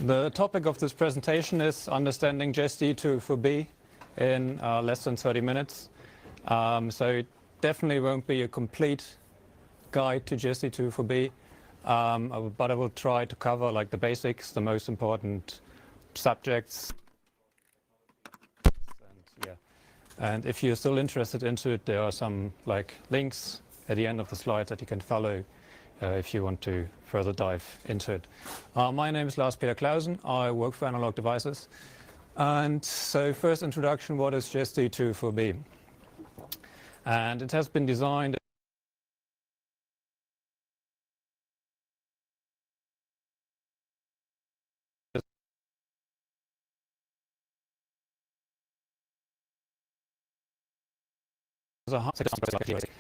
The topic of this presentation is understanding JESD204B in less than 30 minutes. So it definitely won't be a complete guide to JESD204B, but I will try to cover like the basics, the most important subjects. And if you're still interested into it, there are some like links at the end of the slides that you can follow if you want to further dive into it. My name is Lars-Peter Clausen. I work for Analog Devices. And so first introduction, what is JESD204B? And it has been designed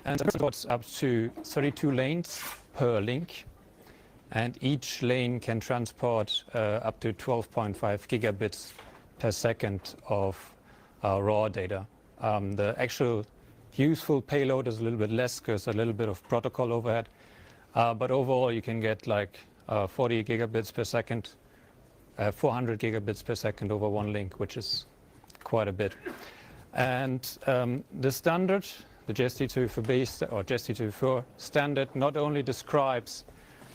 and it supports up to 32 lanes per link, and each lane can transport up to 12.5 gigabits per second of raw data. The actual useful payload is a little bit less because a little bit of protocol overhead, but overall you can get like 40 gigabits per second, 400 gigabits per second over one link, which is quite a bit. And the standard, the JESD204B or JESD204 standard, not only describes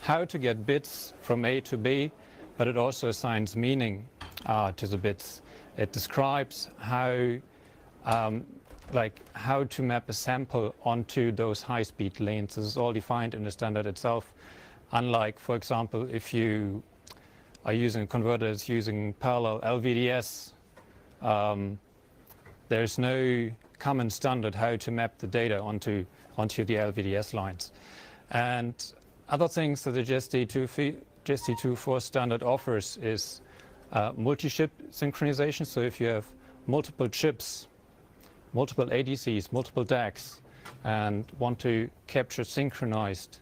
how to get bits from A to B, but it also assigns meaning to the bits. It describes how, how to map a sample onto those high-speed lanes. This is all defined in the standard itself. Unlike, for example, if you are using a converter that's using parallel LVDS, there's no common standard how to map the data onto the LVDS lines. And other things that the JESD204 standard offers is multi-chip synchronization. So if you have multiple chips, multiple ADCs, multiple DACs, and want to capture synchronized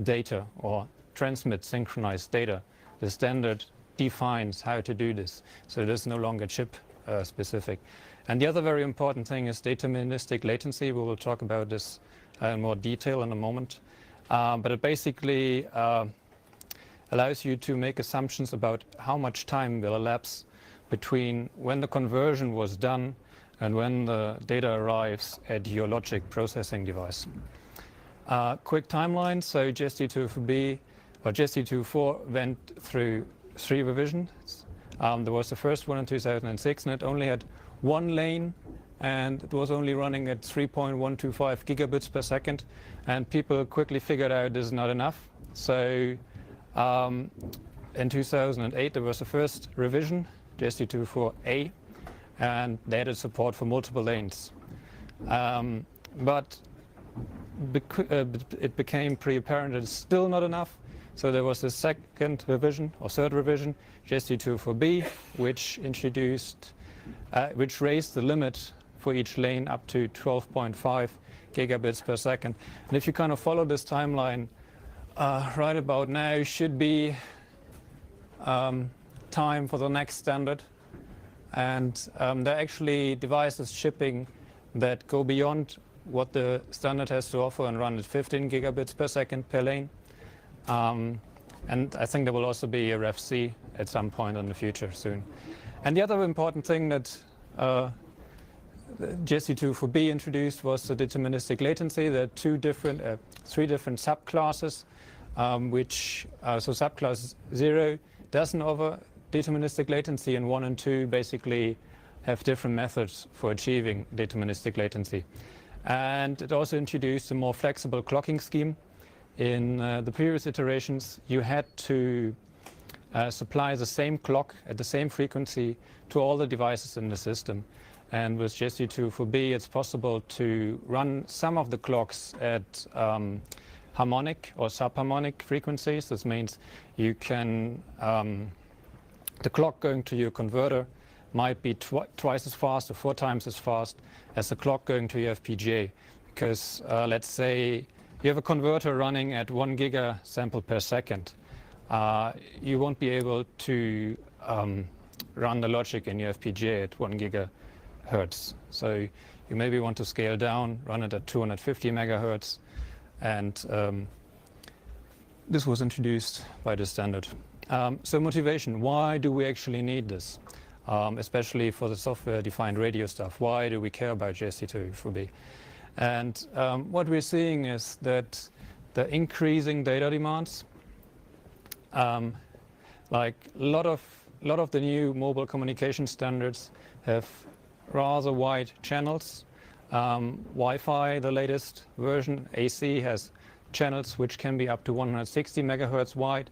data or transmit synchronized data, the standard defines how to do this. So it is no longer chip specific. And the other very important thing is deterministic latency. We will talk about this in more detail in a moment. But it basically allows you to make assumptions about how much time will elapse between when the conversion was done and when the data arrives at your logic processing device. Quick timeline. So JESD204B or JESD204 went through 3 revisions. There was the first one in 2006, and it only had one lane, and it was only running at 3.125 gigabits per second, and people quickly figured out this is not enough. So in 2008 there was the first revision, JESD204A, and they added support for multiple lanes. But it became pretty apparent that it's still not enough. So there was the second revision or third revision, JESD204B, which raised the limit for each lane up to 12.5 gigabits per second. And if you kind of follow this timeline, right about now should be time for the next standard. And there are actually devices shipping that go beyond what the standard has to offer and run at 15 gigabits per second per lane. And I think there will also be a REF-C at some point in the future soon. And the other important thing that JESD204B introduced was the deterministic latency. There are 3 different subclasses, so subclass 0 doesn't offer deterministic latency, and 1 and 2 basically have different methods for achieving deterministic latency. And it also introduced a more flexible clocking scheme. In the previous iterations, you had to supply the same clock at the same frequency to all the devices in the system. And with JESD204B, it's possible to run some of the clocks at harmonic or subharmonic frequencies. This means you can, the clock going to your converter might be twice as fast or 4 times as fast as the clock going to your FPGA. Because let's say you have a converter running at 1 giga sample per second. You won't be able to run the logic in your FPGA at 1 gigahertz. So you maybe want to scale down, run it at 250 megahertz, and this was introduced by the standard. So motivation, why do we actually need this? Especially for the software-defined radio stuff. Why do we care about JESD204B? And what we're seeing is that the increasing data demands, like a lot of the new mobile communication standards have rather wide channels. Wi-Fi, the latest version, AC, has channels which can be up to 160 megahertz wide.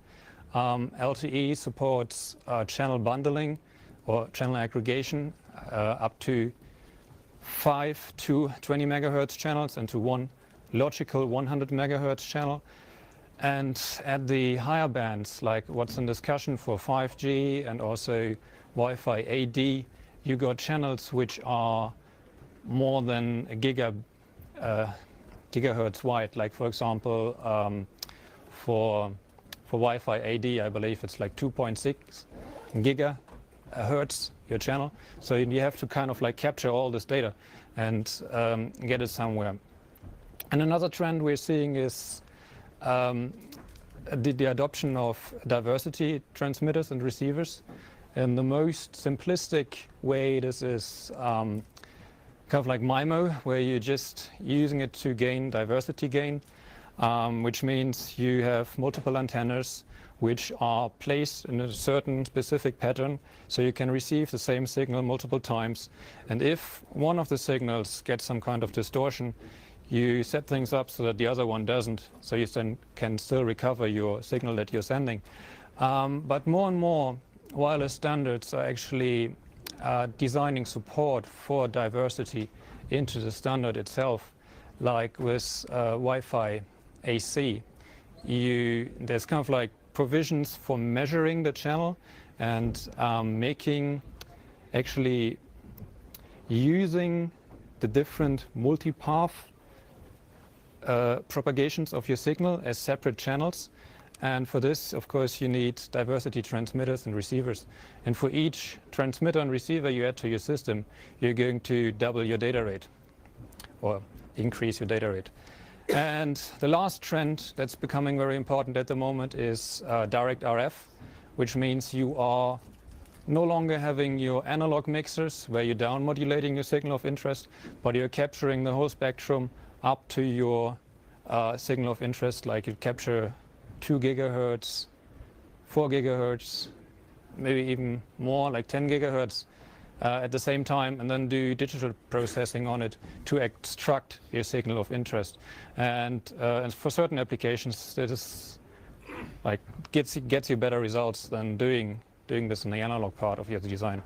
LTE supports channel bundling or channel aggregation up to 5 to 20 megahertz channels into one logical 100 megahertz channel. And at the higher bands, like what's in discussion for 5G and also Wi-Fi AD, you got channels which are more than a gigahertz wide. Like for example, for Wi-Fi AD, I believe it's like 2.6 gigahertz your channel. So you have to kind of like capture all this data and get it somewhere. And another trend we're seeing is the adoption of diversity transmitters and receivers. In the most simplistic way, this is kind of like MIMO, where you're just using it to gain diversity gain, which means you have multiple antennas which are placed in a certain specific pattern, so you can receive the same signal multiple times. And if one of the signals gets some kind of distortion, you set things up so that the other one doesn't, so you then can still recover your signal that you're sending. But more and more wireless standards are actually designing support for diversity into the standard itself. Like with Wi-Fi AC, there's kind of like provisions for measuring the channel and actually using the different multipath propagations of your signal as separate channels. And for this, of course, you need diversity transmitters and receivers. And for each transmitter and receiver you add to your system, you're going to double your data rate or increase your data rate. And the last trend that's becoming very important at the moment is direct RF, which means you are no longer having your analog mixers where you're down modulating your signal of interest, but you're capturing the whole spectrum up to your signal of interest, like you capture 2 gigahertz, 4 gigahertz, maybe even more, like 10 gigahertz at the same time, and then do digital processing on it to extract your signal of interest. And for certain applications, that is like gets you better results than doing this in the analog part of your design.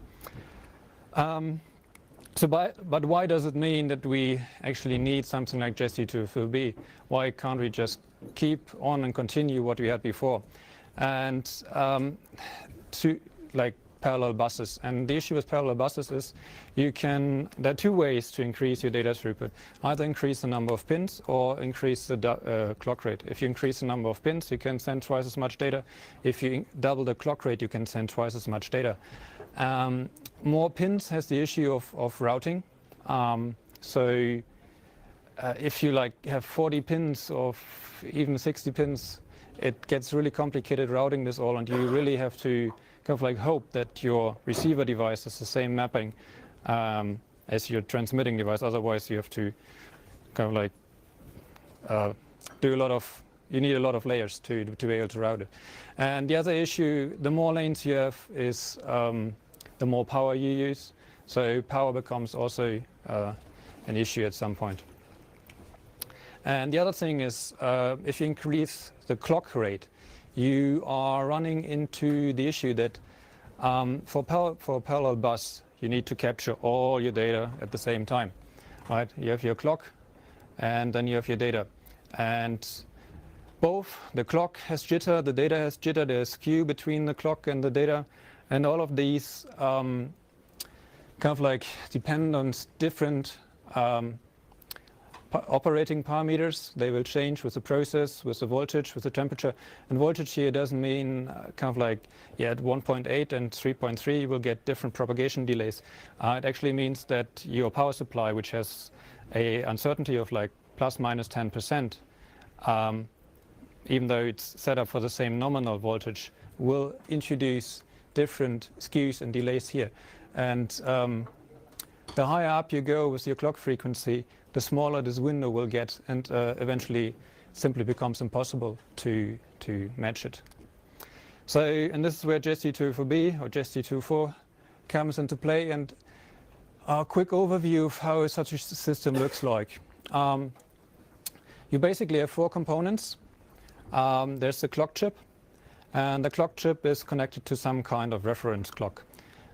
But why does it mean that we actually need something like JESD204B? Why can't we just keep on and continue what we had before? And to like parallel buses. And the issue with parallel buses is there are two ways to increase your data throughput. Either increase the number of pins or increase the clock rate. If you increase the number of pins, you can send twice as much data. If you double the clock rate, you can send twice as much data. More pins has the issue of routing. If you like have 40 pins or even 60 pins, it gets really complicated routing this all, and you really have to kind of like hope that your receiver device has the same mapping as your transmitting device. Otherwise, you have to kind of like you need a lot of layers to be able to route it. And the other issue, the more lanes you have, is the more power you use. So power becomes also an issue at some point. And the other thing is, if you increase the clock rate, you are running into the issue that for a parallel bus, you need to capture all your data at the same time, right? You have your clock, and then you have your data. And both the clock has jitter, the data has jitter, there's skew between the clock and the data, and all of these kind of like depend on different operating parameters. They will change with the process, with the voltage, with the temperature. And voltage here doesn't mean kind of like, at 1.8 and 3.3 you will get different propagation delays. It actually means that your power supply, which has a uncertainty of like plus minus 10%, even though it's set up for the same nominal voltage, will introduce different skews and delays here. And the higher up you go with your clock frequency, the smaller this window will get, and eventually simply becomes impossible to match it. So, and this is where JESD204B or JESD204 comes into play, and a quick overview of how such a system looks like. You basically have 4 components. There's the clock chip, and the clock chip is connected to some kind of reference clock.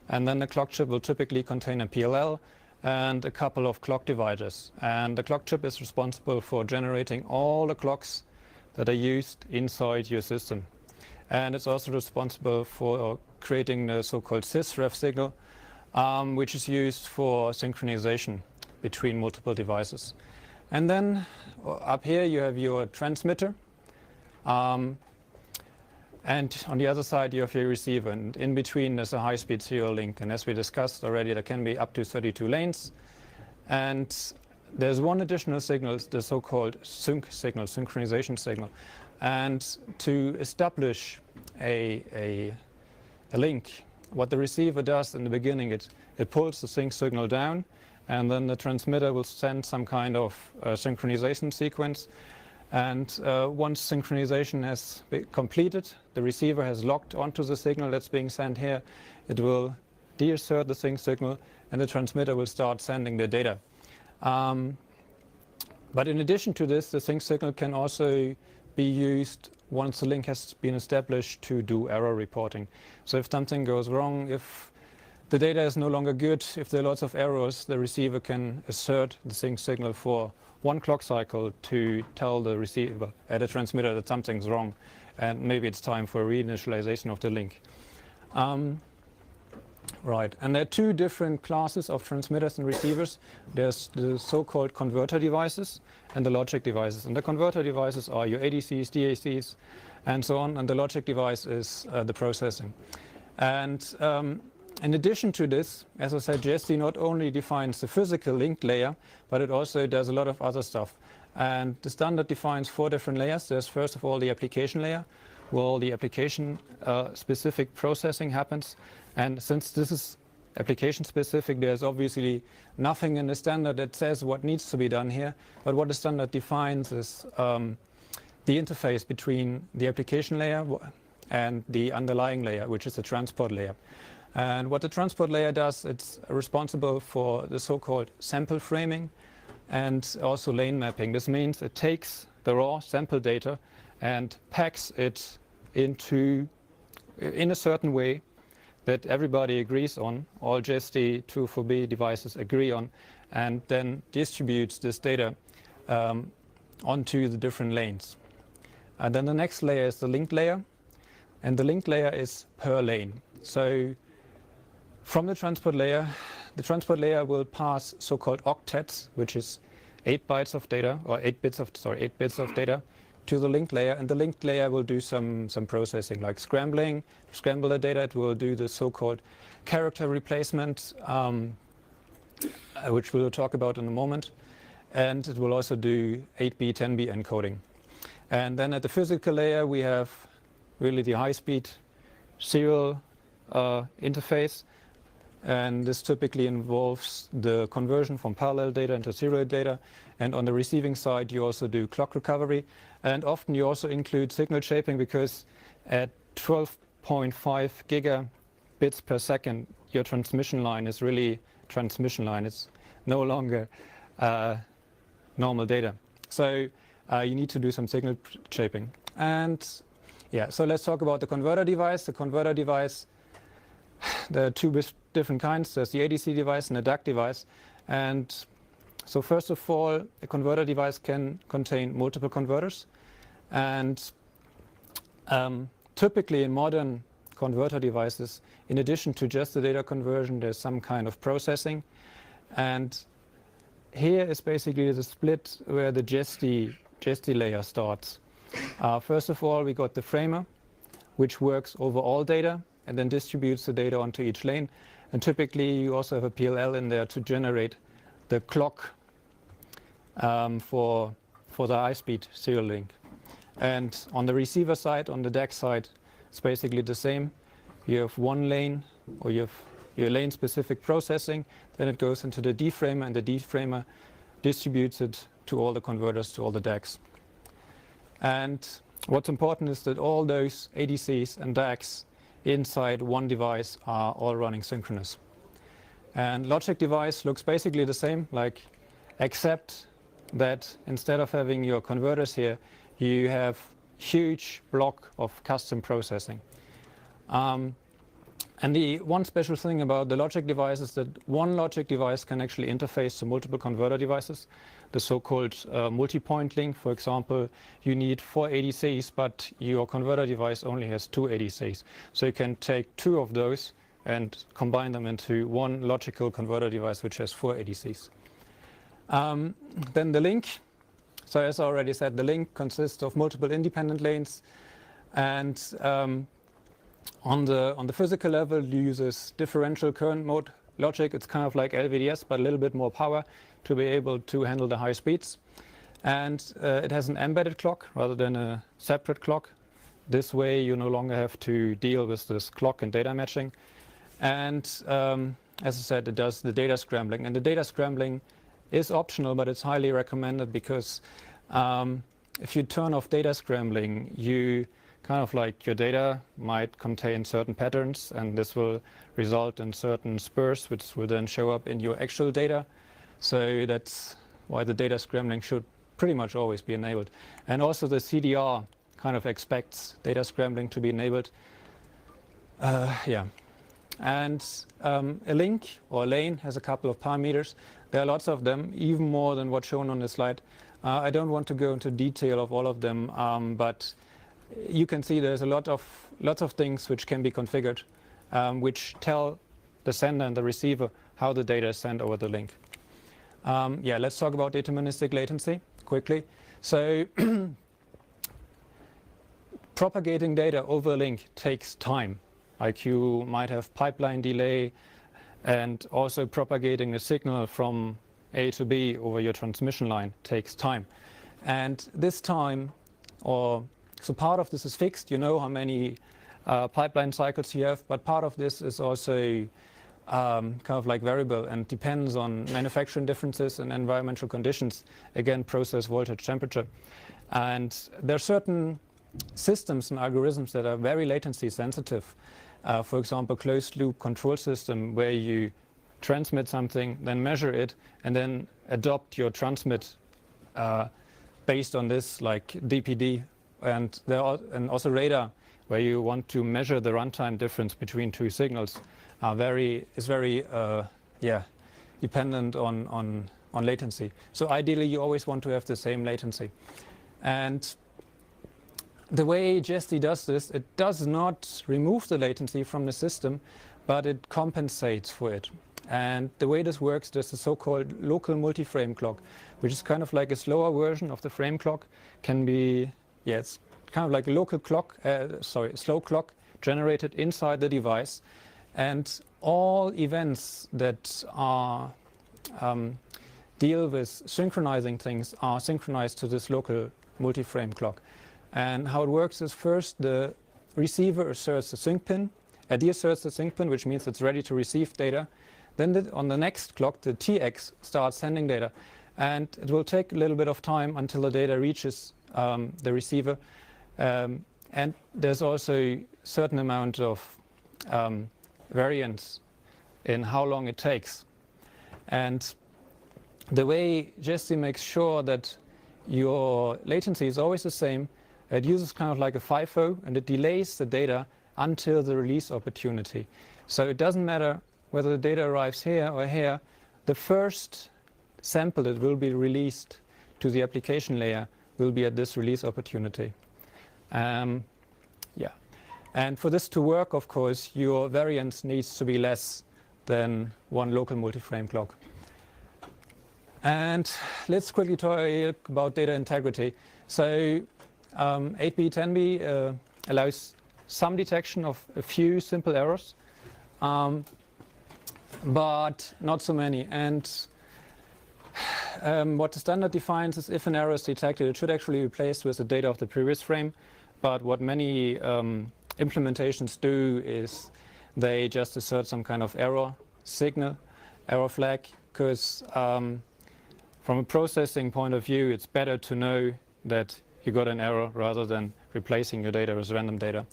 And then the clock chip will typically contain a PLL and a couple of clock dividers. And the clock chip is responsible for generating all the clocks that are used inside your system. And it's also responsible for creating the so-called sysref signal, which is used for synchronization between multiple devices. And then up here you have your transmitter. And on the other side you have your receiver, and in between there's a high-speed serial link. And as we discussed already, there can be up to 32 lanes. And there's one additional signal, the so-called sync signal, synchronization signal. And to establish a link, what the receiver does in the beginning, it pulls the sync signal down, and then the transmitter will send some kind of synchronization sequence. And once synchronization has been completed, the receiver has locked onto the signal that's being sent here. It will deassert the sync signal, and the transmitter will start sending the data. But in addition to this, the sync signal can also be used once the link has been established to do error reporting. So if something goes wrong, if the data is no longer good, if there are lots of errors, the receiver can assert the sync signal for 1 clock cycle to tell the receiver at the transmitter that something's wrong and maybe it's time for a reinitialization of the link. Right, and there are 2 different classes of transmitters and receivers. There's the so-called converter devices and the logic devices. And the converter devices are your ADCs, DACs, and so on, and the logic device is the processing. And in addition to this, as I said, JESD not only defines the physical link layer, but it also does a lot of other stuff. And the standard defines 4 different layers. There's first of all the application layer, where all the application specific processing happens. And since this is application specific, there's obviously nothing in the standard that says what needs to be done here. But what the standard defines is the interface between the application layer and the underlying layer, which is the transport layer. And what the transport layer does, it's responsible for the so-called sample framing and also lane mapping. This means it takes the raw sample data and packs it in a certain way that everybody agrees on, all JESD204B devices agree on, and then distributes this data onto the different lanes. And then the next layer is the link layer, and the link layer is per lane. So from the transport layer will pass so-called octets, which is 8 bytes of data, or 8 bits of data, to the link layer, and the link layer will do some processing like scramble the data. It will do the so-called character replacement, which we'll talk about in a moment, and it will also do 8B, 10B encoding. And then at the physical layer we have really the high-speed serial interface, and this typically involves the conversion from parallel data into serial data. And on the receiving side you also do clock recovery, and often you also include signal shaping, because at 12.5 gigabits per second your transmission line is really transmission line. It's no longer normal data. So you need to do some signal shaping. And yeah, so let's talk about the converter device. The converter device, there are 2 different kinds. There's the ADC device and the DAC device. And so first of all, a converter device can contain multiple converters. And typically in modern converter devices, in addition to just the data conversion, there's some kind of processing. And here is basically the split where the JESD layer starts. First of all, we got the framer, which works over all data and then distributes the data onto each lane. And typically you also have a PLL in there to generate the clock for the high-speed serial link. And on the receiver side, on the DAC side, It's basically the same. You have one lane, or you have your lane-specific processing, then it goes into the deframer, and the deframer distributes it to all the converters, to all the DACs. And what's important is that all those ADCs and DACs inside one device are all running synchronous. And logic device looks basically the same, like, except that instead of having your converters here, you have huge block of custom processing. And the one special thing about the logic device is that one logic device can actually interface to multiple converter devices. The so-called multi-point link, for example, you need 4 ADCs, but your converter device only has 2 ADCs. So you can take 2 of those and combine them into one logical converter device, which has 4 ADCs. Then the link. So as I already said, the link consists of multiple independent lanes, and on the physical level, it uses differential current mode logic. It's kind of like LVDS, but a little bit more power to be able to handle the high speeds. And it has an embedded clock rather than a separate clock. This way, you no longer have to deal with this clock and data matching. And as I said, it does the data scrambling. And the data scrambling is optional, but it's highly recommended because if you turn off data scrambling, you kind of like your data might contain certain patterns, and this will result in certain spurs, which will then show up in your actual data. So that's why the data scrambling should pretty much always be enabled. And also the CDR kind of expects data scrambling to be enabled. And a link or a lane has a couple of parameters. There are lots of them, even more than what's shown on the slide. I don't want to go into detail of all of them, but you can see there's lots of things which can be configured, which tell the sender and the receiver how the data is sent over the link. Let's talk about deterministic latency quickly. So propagating data over a link takes time. Like you might have pipeline delay, and also propagating a signal from A to B over your transmission line takes time. And this time, so part of this is fixed. You know how many pipeline cycles you have, but part of this is also kind of like variable and depends on manufacturing differences and environmental conditions. Again, process, voltage, temperature. And there are certain systems and algorithms that are very latency sensitive. For example, closed loop control system, where you transmit something, then measure it, and then adopt your transmit based on this, like DPD. And also radar, where you want to measure the runtime difference between 2 signals, is very dependent on latency. So ideally, you always want to have the same latency. And the way JESD does this, it does not remove the latency from the system, but it compensates for it. And the way this works, there's a so-called local multi-frame clock, which is kind of like a slower version of the frame clock. It's kind of like a local clock, slow clock generated inside the device. And all events that are deal with synchronizing things are synchronized to this local multi-frame clock. And how it works is, first the receiver asserts the sync pin, deasserts the sync pin, which means it's ready to receive data. Then on the next clock, the TX starts sending data. And it will take a little bit of time until the data reaches the receiver. And there's also a certain amount of variance in how long it takes. And the way JESD makes sure that your latency is always the same, it uses kind of like a FIFO, and it delays the data until the release opportunity. So it doesn't matter whether the data arrives here or here. The first sample that will be released to the application layer will be at this release opportunity. And for this to work, of course, your variance needs to be less than one local multi-frame clock. And let's quickly talk about data integrity. So 8B, 10B allows some detection of a few simple errors, but not so many. And what the standard defines is, if an error is detected, it should actually be replaced with the data of the previous frame. But what many implementations do is they just assert some kind of error signal, error flag, because from a processing point of view, it's better to know that you got an error rather than replacing your data with random data.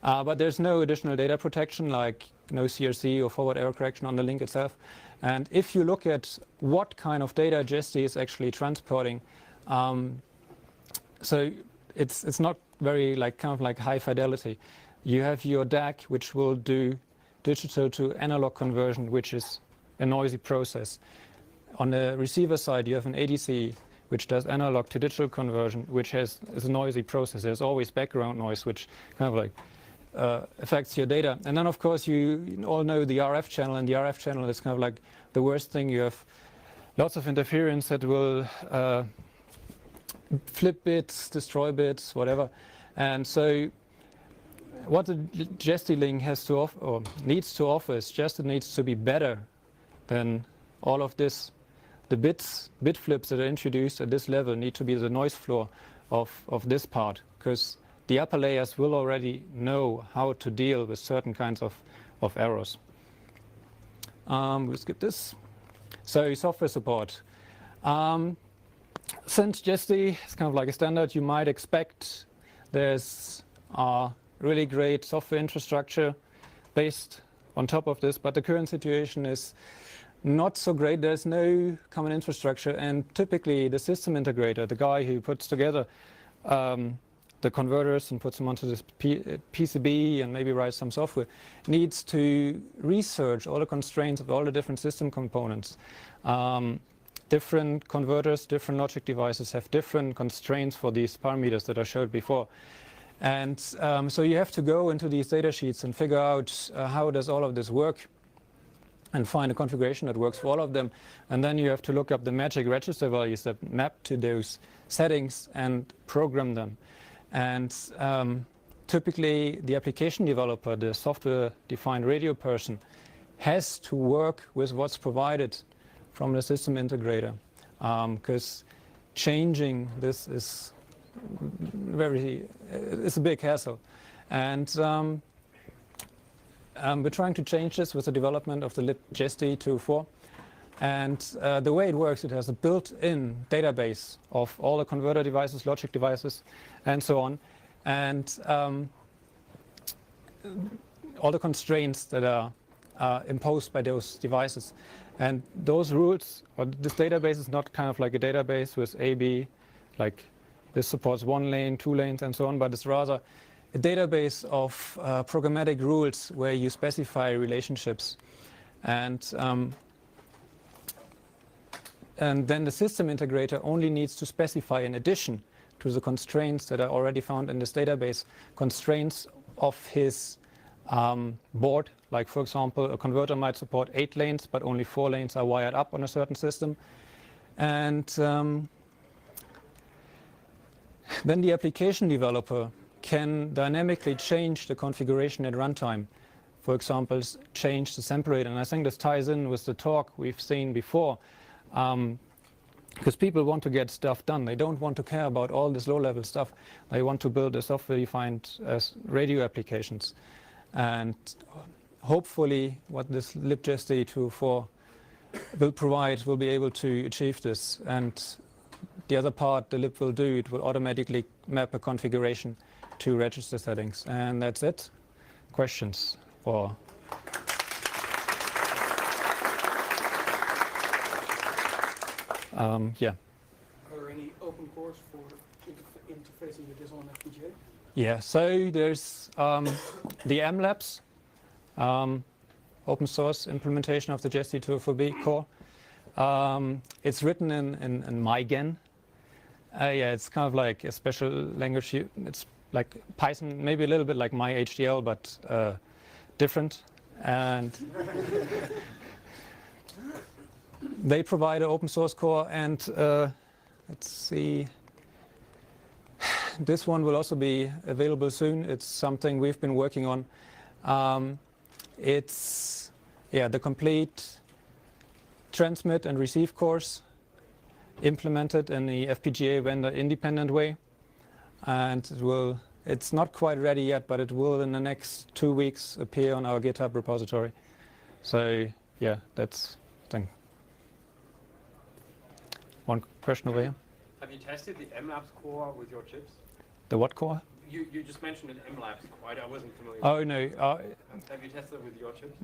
But there's no additional data protection, like no CRC or forward error correction on the link itself. And if you look at what kind of data JESD is actually transporting, so it's not very kind of like high fidelity. You have your DAC, which will do digital to analog conversion, which is a noisy process. On the receiver side, you have an ADC, which does analog to digital conversion, which is a noisy process. There's always background noise, which kind of like affects your data. And then, of course, you all know the RF channel, and the RF channel is kind of like the worst thing. You have lots of interference that will flip bits, destroy bits, whatever. And so what the JESD link has to offer, or needs to offer, is just it needs to be better than all of this. The bit flips that are introduced at this level need to be the noise floor of this part, because the upper layers will already know how to deal with certain kinds of errors. We'll skip this. So software support. Since JESD is kind of like a standard, you might expect there's really great software infrastructure based on top of this, but the current situation is not so great. There's no common infrastructure, and typically the system integrator, the guy who puts together the converters and puts them onto this PCB and maybe writes some software, needs to research all the constraints of all the different system components. Different converters, different logic devices have different constraints for these parameters that I showed before. And so you have to go into these data sheets and figure out how does all of this work, and find a configuration that works for all of them. And then you have to look up the magic register values that map to those settings and program them. And typically the application developer, the software-defined radio person, has to work with what's provided from the system integrator, because changing this is it's a big hassle. And we're trying to change this with the development of the lib JESD204. And the way it works, it has a built-in database of all the converter devices, logic devices, and so on. And all the constraints that are imposed by those devices. And those rules, or this database is not kind of like a database with A, B, like this supports 1 lane, 2 lanes, and so on, but it's rather a database of programmatic rules where you specify relationships. And then the system integrator only needs to specify, in addition to the constraints that are already found in this database, constraints of his board. Like, for example, a converter might support 8 lanes, but only 4 lanes are wired up on a certain system. And then the application developer can dynamically change the configuration at runtime. For example, change the sample rate. And I think this ties in with the talk we've seen before. Because people want to get stuff done. They don't want to care about all this low-level stuff. They want to build a software-defined radio applications. And hopefully what this libJSD204 will provide will be able to achieve this. And the other part the lib will do, it will automatically map a configuration to register settings. And that's it. Questions? Or yeah. Are there any open cores for interfacing with this on FPGA? Yeah, so there's the MLabs, open source implementation of the JESD204B core. It's written in MyGen. Yeah, it's kind of like a special language. It's like Python, maybe a little bit like MyHDL, but different. And they provide an open source core, and let's see. This one will also be available soon. It's something we've been working on. It's the complete transmit and receive cores implemented in the FPGA vendor independent way, and it will It's not quite ready yet, but it will in the next 2 weeks appear on our GitHub repository. So yeah, that's the thing. One question over here. Have you tested the MLabs core with your chips? The what core? You just mentioned an MLabs core. I wasn't familiar. Oh no, Have you tested it with your chips?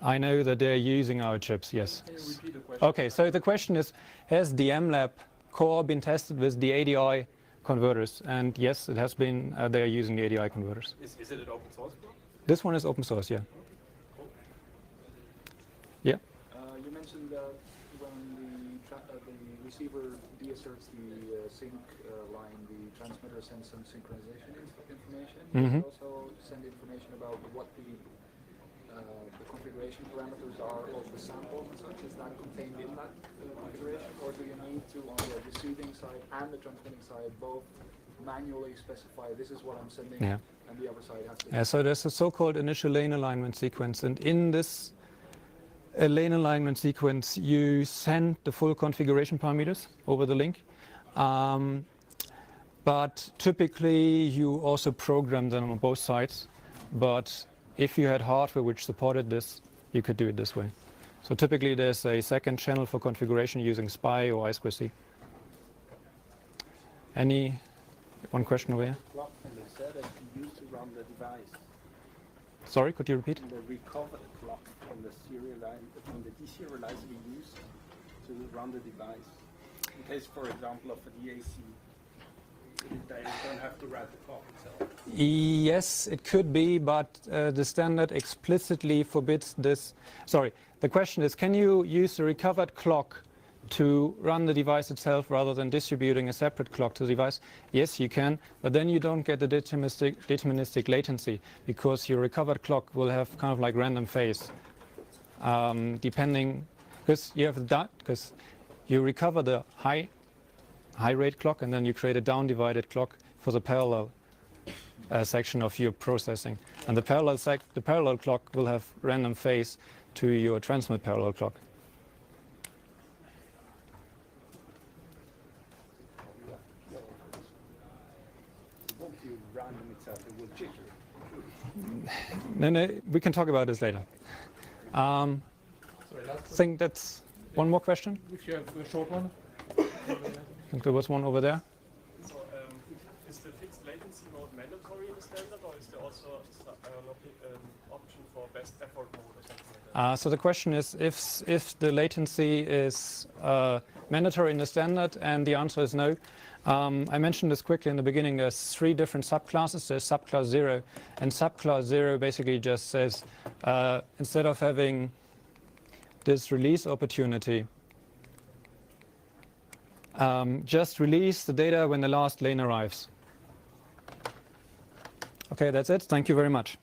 I know that they're using our chips, yes. Can you repeat the question? Okay, so the question is, has the MLab core been tested with the ADI converters? And yes, it has been, they are using the ADI converters. Is it an open source core? This one is open source, yeah. Cool. Yeah. You mentioned that when the receiver deasserts the sync line, the transmitter sends some synchronization information. Mm-hmm. You also send information about what the configuration parameters are of the samples and such. Is that contained in that configuration, or do you need to, on the receiving side and the transmitting side, both manually specify this is what I'm sending, Yeah. and the other side has to? Yeah, so there's a so-called initial lane alignment sequence, and in this lane alignment sequence, you send the full configuration parameters over the link. But typically, you also program them on both sides. But if you had hardware which supported this, you could do it this way. So typically, there's a second channel for configuration using SPI or I2C. One question over here? Clock and the set that you use to run the device. Sorry, could you repeat? And the recovered clock from the deserializer you use to run the device. In case, for example, of a DAC, you don't have to write the clock itself. Yes, it could be, but the standard explicitly forbids this. Sorry, the question is, can you use the recovered clock to run the device itself rather than distributing a separate clock to the device? Yes, you can, but then you don't get the deterministic latency, because your recovered clock will have kind of like random phase, depending, because you have that, because you recover the high rate clock and then you create a down divided clock for the parallel section of your processing, and the parallel clock will have random phase to your transmit parallel clock. Once you run them itself, it will jitter. No, we can talk about this later. Sorry, last I think that's one more question. if you have a short one. I think there was one over there. So, is the fixed latency mode mandatory in the standard, or is there also an option for best effort mode or something like that? So the question is if the latency is mandatory in the standard, and the answer is no. I mentioned this quickly in the beginning. There's 3 different subclasses. There's subclass 0, and subclass 0 basically just says instead of having this release opportunity, just release the data when the last lane arrives. Okay, that's it. Thank you very much.